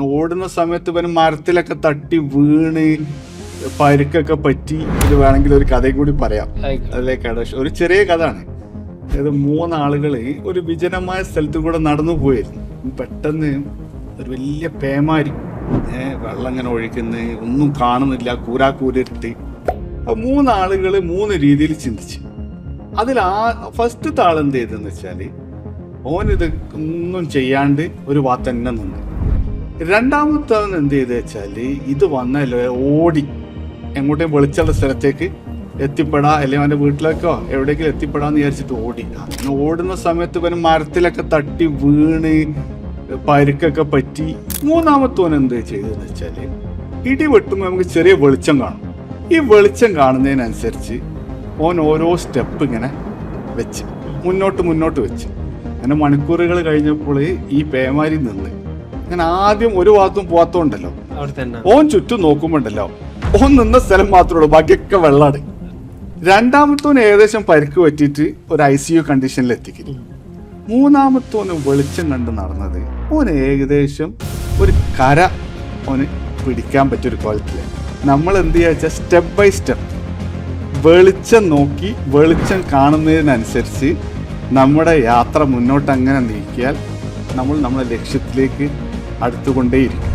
ഓടുന്ന സമയത്ത് ഇവന് മരത്തിലൊക്കെ തട്ടി വീണ് പരുക്കൊക്കെ പറ്റി. ഇത് വേണമെങ്കിൽ ഒരു കഥയും കൂടി പറയാം. അതിലേക്കാണ് ഒരു ചെറിയ കഥ ആണ്. അതായത് 3 ആളുകൾ ഒരു വിജനമായ സ്ഥലത്ത് കൂടെ നടന്നു പോയിരുന്നു. പെട്ടെന്ന് ഒരു വലിയ പേമാരി, വെള്ളം ഇങ്ങനെ ഒഴിക്കുന്ന ഒന്നും കാണുന്നില്ല, കൂരാക്കൂരിട്ട്. അപ്പൊ 3 ആളുകൾ 3 രീതിയിൽ ചിന്തിച്ചു. അതിൽ ഫസ്റ്റത്തെ ആൾ എന്ത് ചെയ്തെന്ന് വെച്ചാല് ഓനിത് ഒന്നും ചെയ്യാണ്ട് ഒരു ഭാഗത്ത് തന്നെ നിന്ന്. രണ്ടാമത്തവൻ എന്ത് ചെയ്തെന്ന് വെച്ചാല് ഇത് വന്നല്ലോ ഓടി എങ്ങോട്ടും വെളിച്ചുള്ള സ്ഥലത്തേക്ക് എത്തിപ്പെടാ, അല്ലെങ്കിൽ അവന്റെ വീട്ടിലേക്കോ എവിടേക്കെങ്കിലും എത്തിപ്പെടാന്ന് വിചാരിച്ചിട്ട് ഓടി. അങ്ങനെ ഓടുന്ന സമയത്ത് ഇവന് മരത്തിലൊക്കെ തട്ടി വീണ് പരുക്കൊക്കെ പറ്റി. മൂന്നാമത്തവൻ എന്ത് ചെയ്തെന്ന് വെച്ചാല് ഇടി വെട്ടുമ്പോൾ നമുക്ക് ചെറിയ വെളിച്ചം കാണും. ഈ വെളിച്ചം കാണുന്നതിനനുസരിച്ച് ഓൻ ഓരോ സ്റ്റെപ്പ് ഇങ്ങനെ വെച്ച് മുന്നോട്ട് വെച്ച്. അങ്ങനെ മണിക്കൂറുകൾ കഴിഞ്ഞപ്പോൾ ഈ പേമാരി നിന്ന് അങ്ങനെ ആദ്യം ഒരു ഭാഗത്തും പോവാത്തോണ്ടല്ലോ, ഓൻ ചുറ്റും നോക്കുമ്പോണ്ടല്ലോ ഓൻ നിന്ന സ്ഥലം മാത്രമേ ഉള്ളൂ, ബാക്കിയൊക്കെ വെള്ളമാണ്. രണ്ടാമത്തോന് ഏകദേശം പരിക്ക് പറ്റിയിട്ട് ഒരു ICU കണ്ടീഷനിൽ എത്തിക്കുന്നു. മൂന്നാമത്തോന് വെളിച്ചം കണ്ട് നടന്നത് ഓന് ഏകദേശം ഒരു കര ഓന് പിടിക്കാൻ പറ്റിയൊരു കോലത്തില്. നമ്മൾ എന്ത് ചെയ്യാ വെച്ചാൽ സ്റ്റെപ്പ് ബൈ സ്റ്റെപ്പ് വെളിച്ചം നോക്കി വെളിച്ചം കാണുന്നതിനനുസരിച്ച് നമ്മുടെ യാത്ര മുന്നോട്ട് അങ്ങനെ നീക്കിയാൽ നമ്മൾ നമ്മുടെ ലക്ഷ്യത്തിലേക്ക് അടുത്തുകൊണ്ടേയിരിക്കും.